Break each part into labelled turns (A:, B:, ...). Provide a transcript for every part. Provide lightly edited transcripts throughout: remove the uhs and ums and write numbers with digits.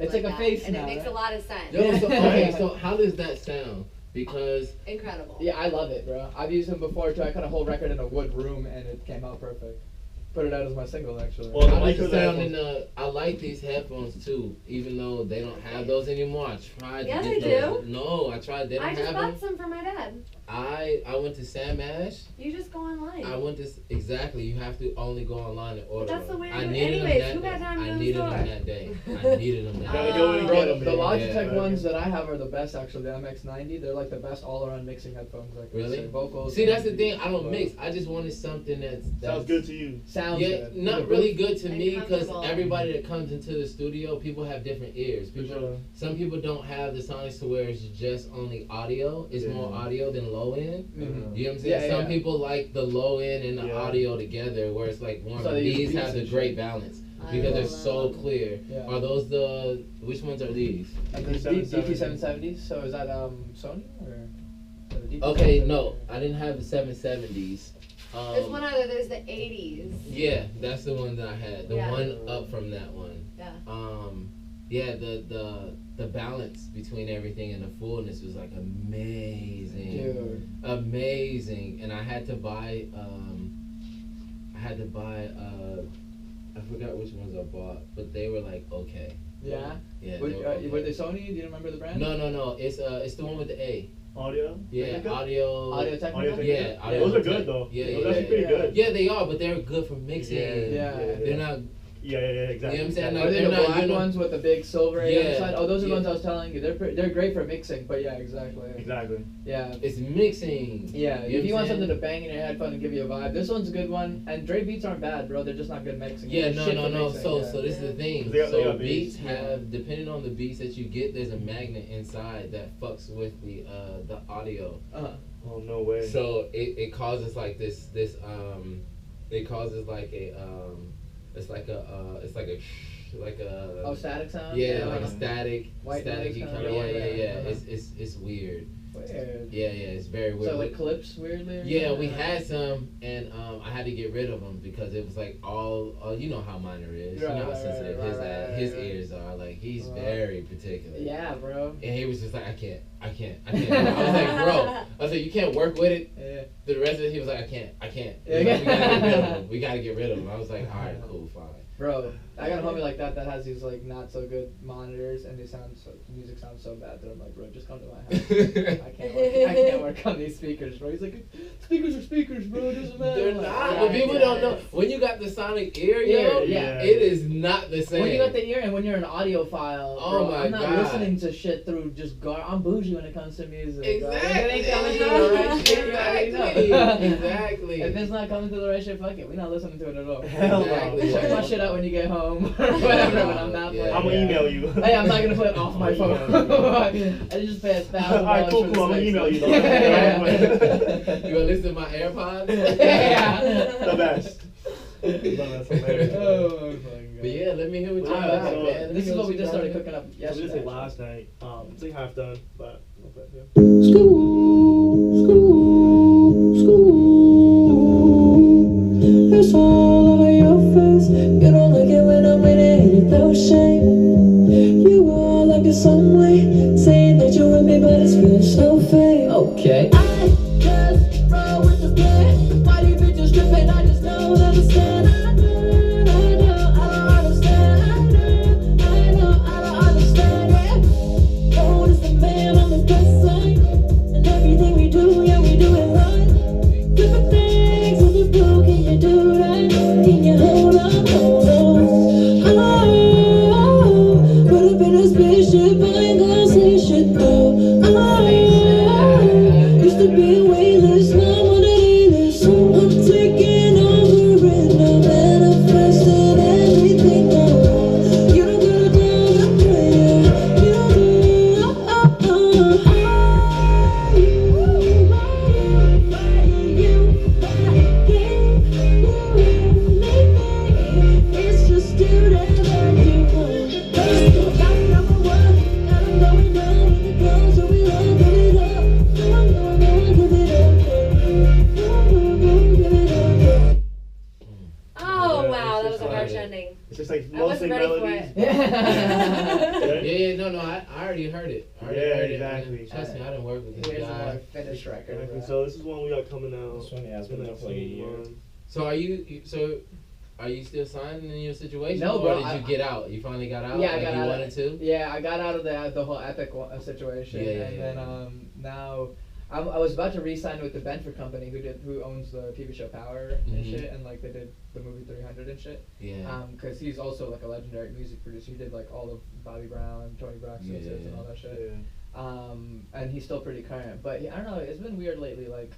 A: It's like a face
B: and
A: now,
B: it makes a lot of sense.
C: Yo, so, okay, so how does that sound? Because
B: Incredible.
A: Yeah, I love it, bro. I've used them before too. I cut a whole record in a wood room and it came out perfect. Put it out as my single actually.
D: Well,
C: how does it sound in the? I like these headphones too, even though they don't have those anymore. I tried.
B: Yeah,
C: to
B: they
C: get those.
B: do.
C: No, I tried. They don't
B: I just
C: have
B: bought
C: them.
B: some for my dad.
C: I went to Sam Ash.
B: You just go online.
C: I went to exactly. You have to only go online and order.
B: That's the way to
C: I
B: do it.
C: needed
B: Anyways,
C: them
B: who
C: that
B: got
C: day.
B: time to
C: I
B: go to the
C: needed them
B: store?
C: that day. I needed them that
D: Gotta
C: day.
D: go in and
A: Bro,
D: get them,
A: the
D: baby.
A: Logitech
D: Yeah.
A: ones that I have are the best actually. The MX90, they're like the best all-around mixing headphones. Like
C: Really?
A: vocals.
C: See, that's the thing. I don't mix. I just wanted something that's
D: Sounds good to you.
A: Sounds
C: yeah,
A: good.
C: not
A: The
C: really
A: roof-
C: good to
B: And
C: me because
B: comfortable.
C: everybody that comes into the studio, people have different ears. People,
A: sure.
C: some people don't have the sonics to where it's just only audio. It's
D: Yeah.
C: more audio than low end.
A: Mhm.
C: You know what I'm saying?
A: Yeah,
C: Some
A: yeah.
C: people like the low end and the
D: Yeah.
C: audio together, where it's like one.
A: So they use
C: These
A: beats
C: have the
A: and
C: great
A: shit.
C: balance
B: I
C: because they're
B: love
C: so
B: them.
C: clear.
A: Yeah.
C: Are those the? Which ones are these?
A: And the
D: DT770.
A: DT770s. So is that Sony or? the DT770?
C: Okay, no, I didn't have the 770s.
B: There's one other. There's the 80s.
C: Yeah, that's the one that I had. The
B: Yeah.
C: one up from that one.
B: Yeah.
C: Yeah, the balance between everything and the fullness was like amazing.
A: Dude.
C: Amazing. And I had to buy I forgot which ones I bought, but they were like okay.
A: Yeah.
C: Yeah.
A: Were,
C: they were okay.
A: were they Sony? Do you remember the brand?
C: No. It's the one with the A.
D: Audio?
C: Yeah,
D: Technica?
C: audio.
A: Audio Technica.
D: Audio Technica?
C: Yeah,
D: Yeah,
C: Audio
D: those are
C: Tech.
D: good though.
C: Yeah,
D: Those
C: yeah,
D: are actually pretty
A: yeah.
D: good.
C: Yeah, they are, but they're good for mixing.
A: Yeah.
C: They're not.
D: Yeah, exactly.
C: You know what I'm saying?
A: Are they
C: They're
A: the
C: not,
A: black
C: you know-
A: ones with the big silver A on the
C: Yeah,
A: side? Oh, those are the
C: yeah.
A: ones I was telling you. They're great for mixing, but yeah, exactly.
D: Exactly.
A: Yeah.
C: It's mixing.
A: Yeah,
C: You
A: if you
C: know what
A: want
C: I'm
A: something
C: saying?
A: to bang in your headphone and give you a vibe, this one's a good one. And Dre beats aren't bad, bro. They're just not good mixing.
C: Yeah,
A: They're shit for
C: no.
A: mixing,
C: So
A: yeah.
C: this is the thing.
D: They got
C: So
D: beats.
C: beats have, depending on the beats that you get, there's a magnet inside that fucks with the audio.
D: Oh, no way.
C: So it causes like this it causes like a it's like a
A: Oh, static sound.
C: yeah, like a static
A: White noise
C: staticky
A: kinda
C: kind of
A: like
C: yeah.
A: that.
C: It's weird.
A: Weird.
C: Yeah, it's very weird.
A: So it clips weirdly. Or
C: Yeah,
A: something?
C: we had some, and I had to get rid of them because it was like all, you know how Minor is. You know how
A: Right,
C: sensitive
A: right,
C: his
A: right.
C: ears are. Like, he's
A: Right.
C: very particular.
A: Yeah, bro.
C: And he was just like, I can't. I was like, bro, I was like, you can't work with it.
A: Yeah.
C: The rest of it, he was like, I can't.
A: Yeah.
C: He was like, we gotta get rid of him. We gotta get rid of him. I was like, all right, cool, fine.
A: Bro, I got a homie like that has these like not so good monitors and music sounds so bad that I'm like, bro, just come to my house. I can't work on these speakers, bro. He's like, speakers are speakers, bro. It doesn't matter.
C: They're
A: I'm like,
C: not.
A: yeah,
C: But people
A: yeah.
C: don't know. When you got the sonic ear, yo,
A: Yeah.
C: it is not the same.
A: When you got the ear and when you're an audiophile,
C: Oh
A: bro,
C: my
A: I'm not
C: God.
A: listening to shit through just I'm bougie when it comes to music. Bro. If
C: Exactly.
A: it ain't coming through the right shit, you already know.
C: Exactly.
A: If it's not coming through the right shit, fuck it. We're not listeing to it at all.
D: Hell
C: Exactly.
A: Check my shit out when you get home or whatever when I'm not
C: Yeah.
A: playing.
D: I'm gonna email you.
A: Hey, I'm not gonna put it off my phone. I just pay $1,000.
D: Alright, cool,
A: for
D: cool. I'm
A: the
D: gonna email you.
A: mix.
D: Yeah.
C: You gonna listen to my AirPods?
A: Yeah.
D: The best. That's hilarious.
A: Oh my god.
C: But yeah, let me hear what you
D: Alright,
C: got,
D: so
C: man.
A: This is what we just started cooking up
D: So we
A: yesterday.
D: just did last night. It's like half done, but yeah.
E: It's all over your face. You don't like it when I'm winning without shame. You all like it some way, saying that you're with me, but it's feeling so fake. Okay. I just roll with the plan. Why you bitches tripping? I just don't understand. I don't understand. I don't understand. Yeah. God is the man on the best side, and everything we do, yeah, we do it right. Different things when you do, can you do that? Can you hold on, hold on? Oh, put up in a spaceship, I ain't gonna say shit though. Oh, you
C: no, I already heard it. I already
D: Yeah,
C: heard
D: exactly.
C: it. Trust me, I didn't work with this
A: Here's a
C: guy.
A: more finished record.
D: Exactly.
A: Bro.
D: So this is one we got coming out.
F: This one, yeah, it's
D: in
F: been
D: like
F: out for like a
D: 2
F: year.
D: months.
C: So are you still signed in your situation?
A: No, bro,
C: Or did you get out? You finally got out?
A: Yeah, I
C: like
A: got
C: you
A: out.
C: wanted to?
A: Yeah, I got out of the whole Epic situation,
C: Yeah,
A: and
C: yeah,
A: then now I was about to re-sign with the Benford company who owns the TV show Power and
C: Mhm.
A: shit, and like they did the movie 300 and shit.
C: Yeah.
A: Because he's also like a legendary music producer. He did like all of Bobby Brown, Tony Braxton,
C: Yeah.
A: and all that shit.
D: Yeah.
A: And he's still pretty current, but I don't know. It's been weird lately. Like,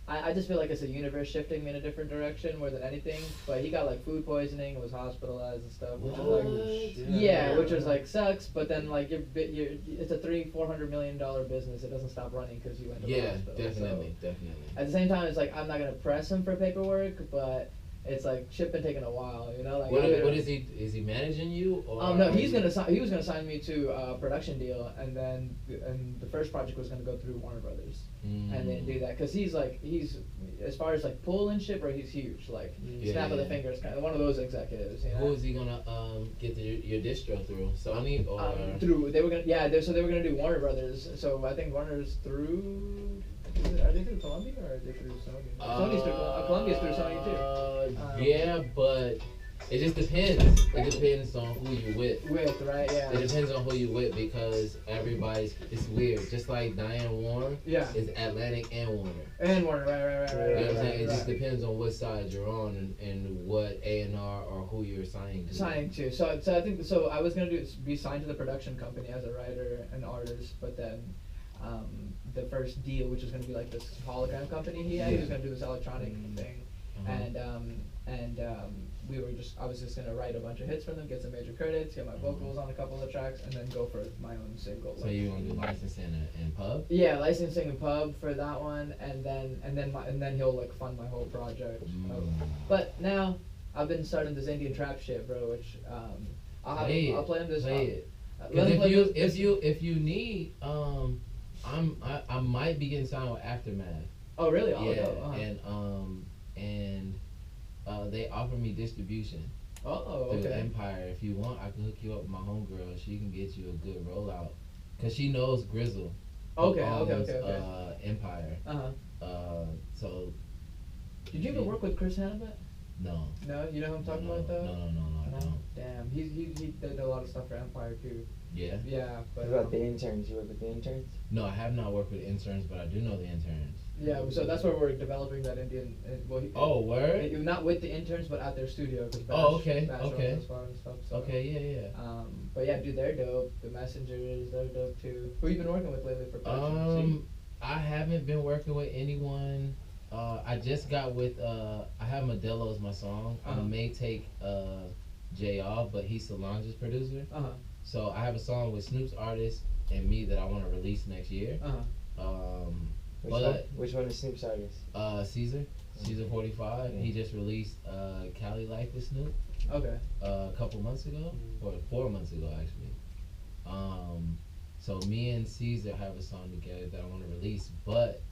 A: I just feel like it's a universe shifting in a different direction more than anything. But he got like food poisoning and was hospitalized and stuff, which is like,
C: What?
A: yeah, which was like sucks. But then like it's a $400 million business. It doesn't stop running because you went to the
C: Yeah,
A: hospital.
C: definitely,
A: So,
C: definitely.
A: at the same time, it's like I'm not gonna press him for paperwork, but it's like shit been taking a while, you know. Like
C: What
A: I've been-
C: is he? Is he managing you? Or
A: no, he was gonna sign me to a production deal, and then the first project was gonna go through Warner Brothers, and then do that because he's as far as like pull and shit, bro, he's huge, like
C: Yeah,
A: snap of the
C: yeah.
A: fingers, kind of one of those executives, you know.
C: Who is he gonna get your distro through? Sony or?
A: They were gonna so they were gonna do Warner Brothers, so I think Warner's through. Are they through Columbia or are they through Sony? Sony's through Columbia's through Sony too.
C: Yeah, but it just depends. It depends on who you with.
A: With right, yeah.
C: It depends on who you with because it's weird. Just like Diane Warner
A: Yeah.
C: is Atlantic and Warner.
A: And Warner, right.
C: You know what I'm saying?
A: Right.
C: It just depends on what side you're on and what A&R or who you're signing to.
A: Signing to. So I think I was gonna be signed to the production company as a writer and artist, but then the first deal, which was gonna be like this hologram company he had, he was gonna do this electronic thing, and I was just gonna write a bunch of hits for them, get some major credits, get my vocals on a couple of tracks, and then go for my own single.
C: So you want to do licensing and pub?
A: Yeah, licensing and pub for that one, and then he'll like fund my whole project. But now I've been starting this Indian trap shit, bro. Which I'll play him this.
C: Play it.
A: Let him play this-
C: If you need, I might be getting signed with Aftermath.
A: Oh really? Oh,
C: Yeah,
A: no.
C: and they offer me distribution
A: Oh,
C: through
A: okay.
C: Empire. If you want, I can hook you up with my homegirl. She can get you a good rollout, cause she knows Grizzle. who
A: Okay.
C: owns, Empire. So.
A: Did you ever work with Chris Hannibal?
C: No.
A: No, you know who I'm talking
C: no,
A: about though.
C: No, I don't.
A: Damn, he did a lot of stuff for Empire too.
C: Yeah.
A: Yeah, but
F: What about the interns? You work with the interns?
C: No, I have not worked with interns, but I do know the interns.
A: yeah, so that's where we're developing that Indian.
C: Oh, word?
A: Not with the interns, but at their studio. Cause
C: Oh, okay,
A: Bash
C: okay.
A: owns the spot and stuff, so.
C: Okay, yeah.
A: But yeah, dude, they're dope. The Messengers, they're dope too. Who you been working with lately for production?
C: I haven't been working with anyone. I just got with I have Modelo as my song. I may take Jay off, but he's Solange's producer. So I have a song with Snoop's artist and me that I want to release next year.
F: Which one is Snoop's artist?
C: Caesar 45.
F: Yeah.
C: He just released Cali Life with Snoop.
A: Okay.
C: A couple months ago, or 4 months ago actually. So me and Caesar have a song together that I want to release, but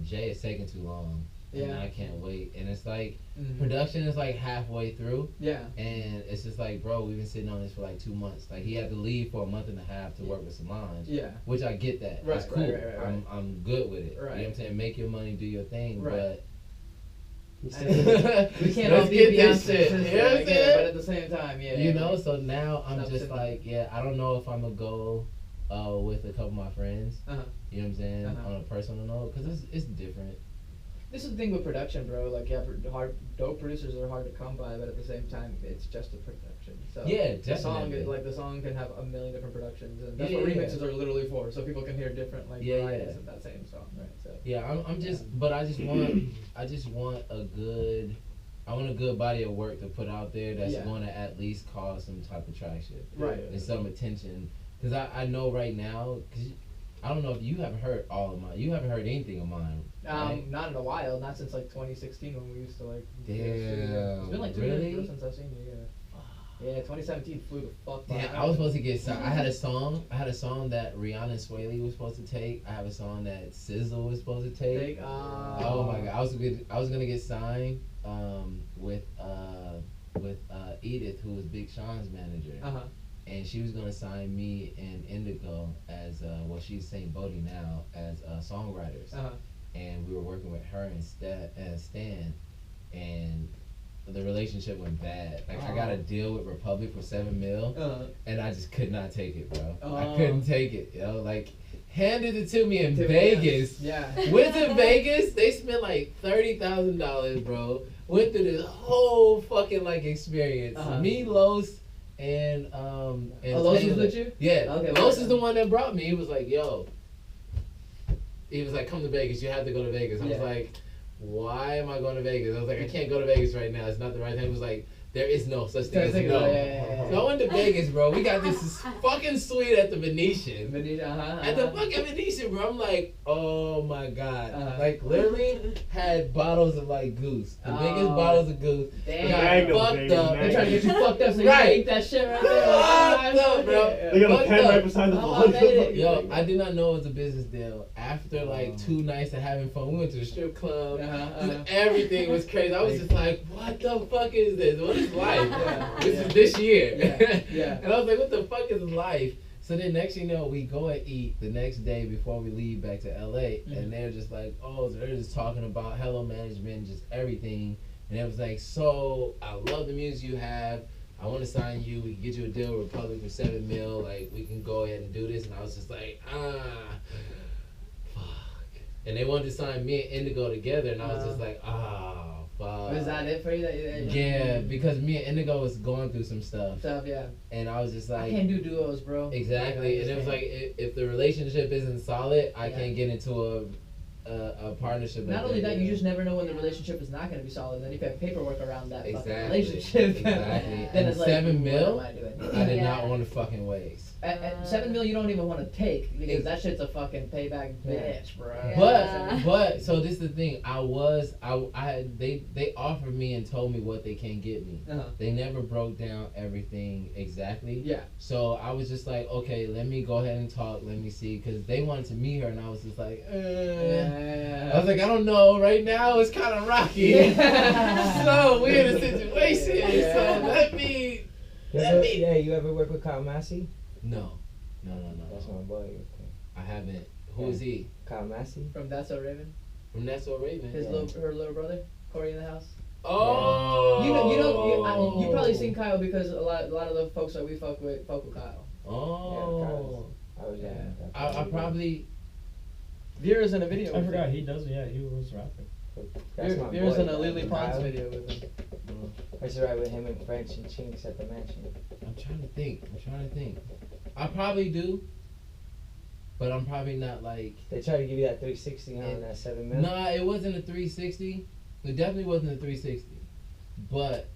C: Jay is taking too long. And
A: Yeah.
C: I can't wait. And it's like
A: Mhm.
C: production is like halfway through.
A: Yeah.
C: And it's just like, bro, we've been sitting on this for like 2 months. Like he had to leave for a month and a half to work with Solange.
A: Yeah.
C: Which I get that.
A: Right,
C: That's cool.
A: right.
C: I'm good with it.
A: Right.
C: You know what I'm saying? Make your money, do your thing.
A: Right.
F: You
A: We
F: said
A: can't
C: Let's
A: all be
C: get this
A: Beyonce.
C: shit. You know what I'm
A: I get it,
C: saying?
A: but at the same time, yeah.
C: You know, so now I'm
A: Stop
C: just
A: sitting.
C: like, yeah, I don't know if I'm gonna go with a couple of my friends.
A: Uh-huh.
C: You know what I'm saying?
A: Uh-huh.
C: On a personal note, because it's different.
A: This is the thing with production, bro. Like, yeah, dope producers are hard to come by, but at the same time, it's just a production. So
C: Yeah,
A: the song,
C: definitely.
A: the song can have a million different productions, and that's
C: Yeah,
A: what
C: yeah,
A: remixes are literally for, so people can hear different
C: Yeah,
A: varieties
C: yeah.
A: of that same song, right? So
C: Yeah, I'm just, but I just want a good body of work to put out there that's
A: Yeah.
C: going to at least cause some type of traction,
A: Right.
C: and some attention. Because I know right now, because I don't know if you haven't heard all of mine. You haven't heard anything of mine. Right?
A: not in a while, not since like 2016 when we used to like.
C: Damn,
A: It's been like 2 years
C: really?
A: bro, since I've seen you. Yeah. Yeah, 2017 flew the fuck by.
C: Damn, I was supposed to get signed. I had a song that Rihanna and Sway Lee was supposed to take. I have a song that SZA was supposed to take. Oh my god, I was gonna get signed with Edith, who was Big Sean's manager. and she was gonna sign me and Indigo as well, she's Saint Bodhi now, as songwriters. And we were working with her and Stan, and the relationship went bad. Like I got a deal with Republic for $7 million, and I just could not take it, bro. I couldn't take it. You know, like handed it to me in Vegas.
A: Yeah.
C: Went to Vegas. They spent like $30,000, bro. Went through this whole fucking like experience. Me, Los, and
A: Los was with you?
C: Yeah.
A: Okay.
C: Los is the one that brought me. He was like, yo. He was like, come to Vegas. You have to go to Vegas. I was like, why am I going to Vegas? I was like, I can't go to Vegas right now. It's not the right time. He was like, there is no such thing as no. So I went to Vegas, bro. We got this fucking suite at the Venetian. At the fucking Venetian, bro. I'm like, oh my God. Like, literally had bottles of, like, Goose. The biggest bottles of Goose.
A: Damn.
C: Got fucked up.
A: They're trying to get you fucked up so you can eat that shit right there.
C: Fucked up, bro.
D: They got a pen right beside the bottle.
C: Yo, I did not know it was a business deal. After, like, 2 nights of having fun, we went to the strip club. Just everything was crazy. I was just like, what the fuck is this? What is life? This is this year. And I was like, what the fuck is life? So then next thing you know, we go and eat the next day before we leave back to LA. And they're just like, oh, so they're just talking about Hello Management, just everything. And it was like, so I love the music you have. I want to sign you. We can get you a deal with Republic for $7 million. Like, we can go ahead and do this. And I was just like, fuck. And they wanted to sign me and Indigo together. And I was just like, fuck.
A: Was that it for you?
C: Yeah, because me and Indigo was going through some stuff.
A: Yeah.
C: And I was just like,
A: I can't do duos, bro.
C: Exactly. And it was like, if the relationship isn't solid, I can't get into a partnership.
A: Not only that, you just never know when the relationship is not going to be solid. Then if you have paperwork around that fucking
C: Exactly.
A: relationship,
C: Exactly.
A: then
C: And
A: it's like,
C: $7
A: what
C: million,
A: am I doing?
C: I did not want to fucking waste.
A: At $7 million, you don't even want to take because that shit's a fucking payback bitch, bro.
C: But so this is the thing. They offered me and told me what they can get me. They never broke down everything exactly.
A: Yeah.
C: So I was just like, okay, let me go ahead and talk. Let me see, because they wanted to meet her, and I was just like, I was like, I don't know. Right now it's kind of rocky. So we're in a situation. So let me.
F: Yeah, you ever work with Kyle Massey?
C: No.
F: That's my boy.
C: I haven't. Who is he?
F: Kyle Massey.
A: From That's So Raven.
C: From That's So Raven.
A: Her little brother, Corey in the House.
C: Oh.
A: You probably seen Kyle because a lot of the folks that we fuck with Kyle.
C: Oh.
F: I
C: probably.
A: Vera's in a video.
G: I forgot he does. Yeah, he was rapping.
A: Vera's in a Lily Pons video with him.
F: I used to ride with him in French and Chinks at the mansion.
C: I'm trying to think. I probably do, but I'm probably not like.
F: They try to give you that 360 on that $7 million.
C: Nah, it wasn't a 360. It definitely wasn't a 360. But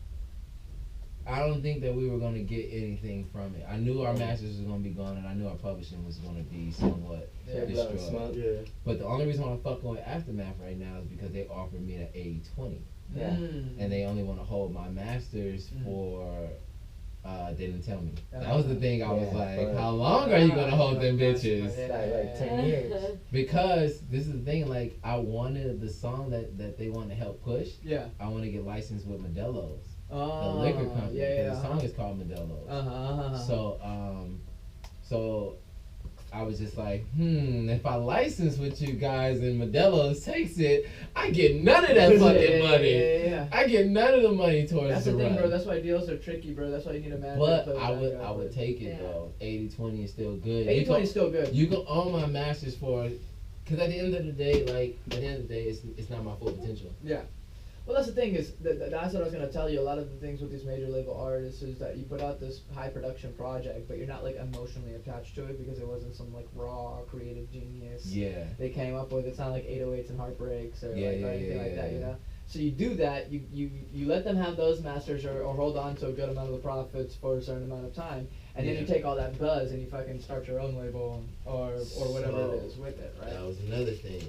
C: I don't think that we were gonna get anything from it. I knew our masters was gonna be gone, and I knew our publishing was gonna be somewhat destroyed.
D: Yeah.
C: But the only reason why I'm fucking with Aftermath right now is because they offered me that 80/20.
F: Yeah.
C: And they only want to hold my masters for. They didn't tell me. That was the thing. I was like, how long are you gonna hold them bitches?
F: Like 10 years.
C: Because this is the thing. Like, I wanted the song that they want to help push.
A: Yeah.
C: I want to get licensed with Modelo's, the
A: Oh.
C: liquor company.
A: Yeah.
C: The song is called Modelo's. So I was just like, if I license with you guys and Modelo's takes it, I get none of that fucking money.
A: Yeah.
C: I get none of the money towards
A: That's
C: the
A: the thing,
C: run.
A: bro. That's why deals are tricky, bro. That's why you need a manager.
C: But I would take it though. 80/20 is still good.
A: 80/20 is still good.
C: You can own my masters for, because at the end of the day, it's not my full potential.
A: Yeah. Well, that's the thing is that's what I was gonna tell you. A lot of the things with these major label artists is that you put out this high production project, but you're not like emotionally attached to it because it wasn't some like raw creative genius.
C: Yeah.
A: They came up with. It's not like 808s and Heartbreaks or anything like that. You know. So you do that. You let them have those masters or hold on to a good amount of the profits for a certain amount of time, and then you take all that buzz and you fucking start your own label or whatever it is with it, right?
C: That was another thing.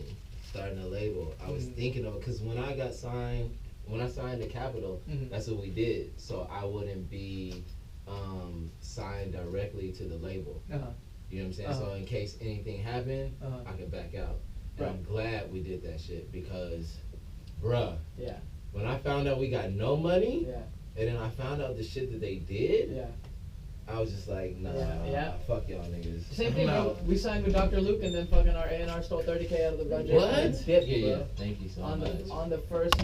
C: Starting a label, I was thinking of, because when I signed to Capitol, that's what we did. So I wouldn't be signed directly to the label. You know what I'm saying? So in case anything happened, I could back out. And I'm glad we did that shit because, bruh, when I found out we got no money, and then I found out the shit that they did, I was just like, nah,
A: Yeah.
C: fuck y'all niggas.
A: Same thing,
C: I'm
A: bro.
C: out.
A: We signed with Dr. Luke, and then fucking our A&R stole $30K out of the budget.
C: What?
A: And dipped,
C: Yeah,
A: bro.
C: thank you so
A: On
C: much.
A: the first